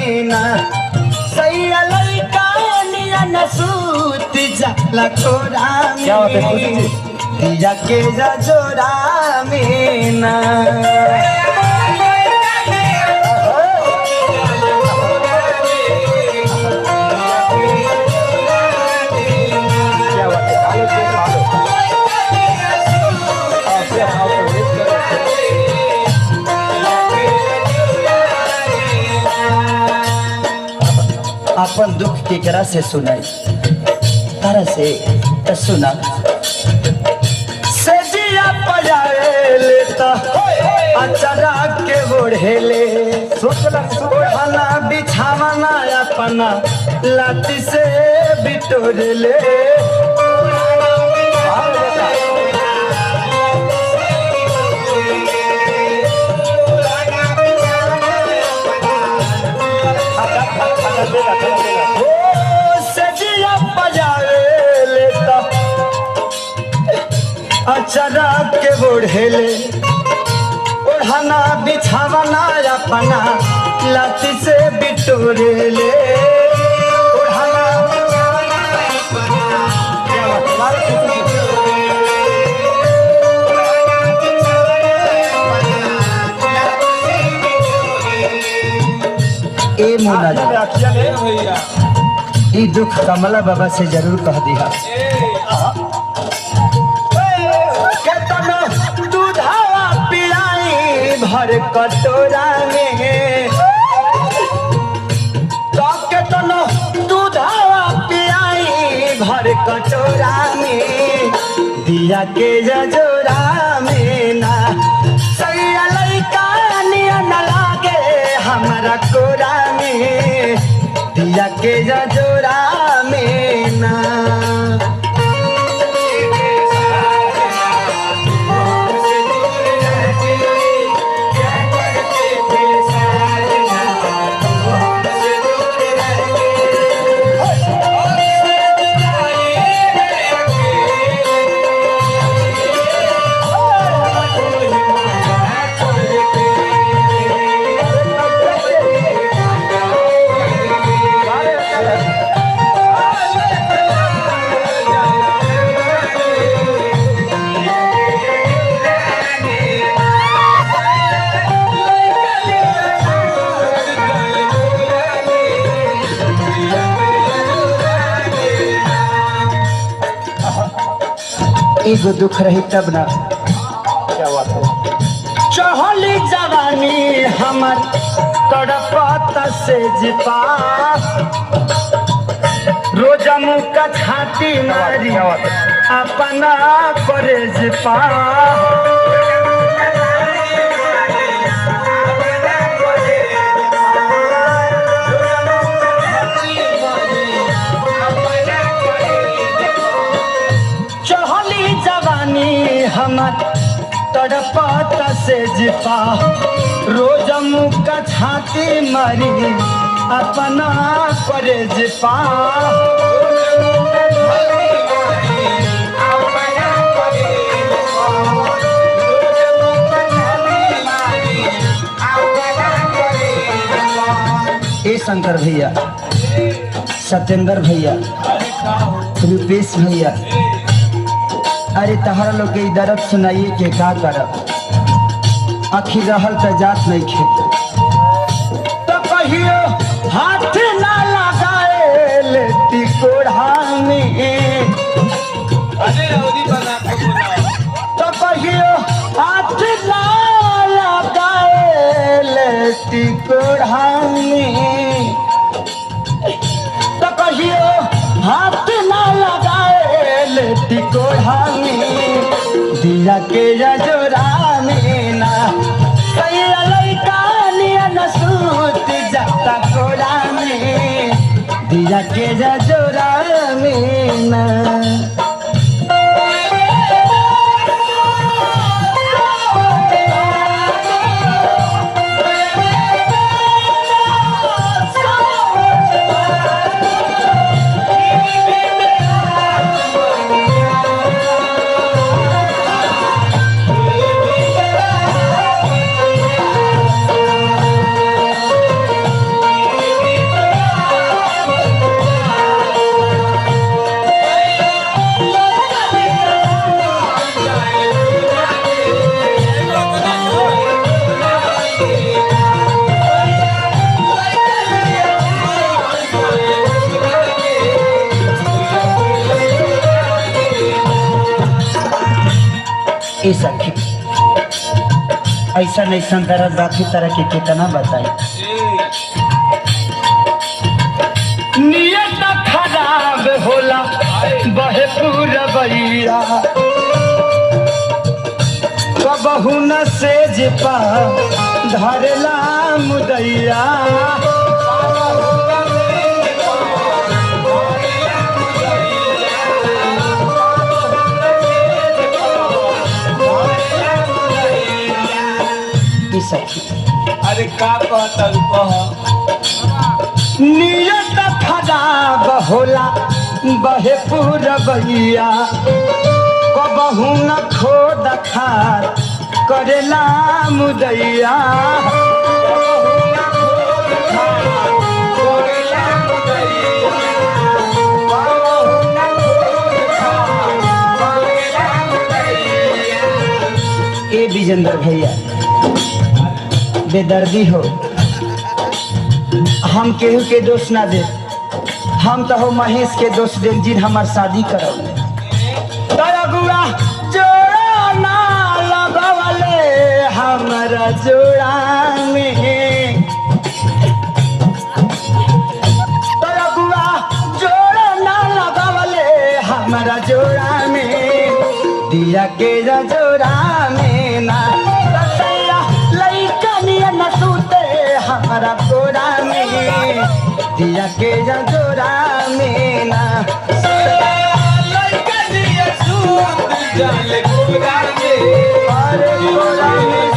मीना सैया लइका निया न सूती जाला कोरा में दिया के जोरा मीना अपन दुख केकरा से सुनाई तारा से त सुना सजिया पजाएले त अचरा के ओढ़ेले ओढ़ना बिछावना अपना लाठी से बिटोरेले अचरा के ओढ़ेले ओढ़ना बिछावना अपना लाठी से बिटोरेले ओढ़ना ए मोना ई दुख कमला बाबा से जरूर कह दिया भर कटोरा में दूधावा पियाई भर कटोरा में दिया के जजोरा में ना सैया लइका निया न लागे हमारा कोरा में दिया के जजोरा में ना एगो दुख रही तब ना क्या बात है चहली जवानी हमर तड़पत से जिपा रोजा मुका छाती मारी अपना करे जिपा हमर तड़पत से जिपा रोज मुका छाती मारी अपना करे जिपा ए शंकर भैया सत्येंद्र भैया रूपेश भैया अरे तहरा लोग के दर्द सुनाइए के का करब आखिर रहल त जात नहीं खे तो कहियो हाथ ना लगाए लेती कोढ़ा में तो कहियो हाथ ना लगाए लेती कोढ़ा में तो कहियो हाथ ना लगाए लेती कोढ़ा दिया के जोरा में ना सैया लइका निया न सूती जाता कोरा में दिया के जोरा में ना ए सखी ऐसा नहीं दर्द बाकी तरह के कितना बताई। नियत खराब होला बहे पूरा बैया कबहू न सेज पा धरला मुदैया अरे का कहता नियत खराब होला बहे पूरा बैया कबहू न खोद खार करेला मुदैया ए विजेंद्र भैया बेदर्दी हो हम केहू के दोष ना दे हम तो हो महेश के दोष दे जिन हमार शादी करौले अगुआ जोड़ा ना लगवले हमारा जोड़ा में अगुआ जोड़ा ना लगवले हमारा जोड़ा में दिया के जोड़ा में ना न सूते हमारा कोरा में दिया के जोरा में ना लड़का दिया सूत जाले कोरा में कोरा में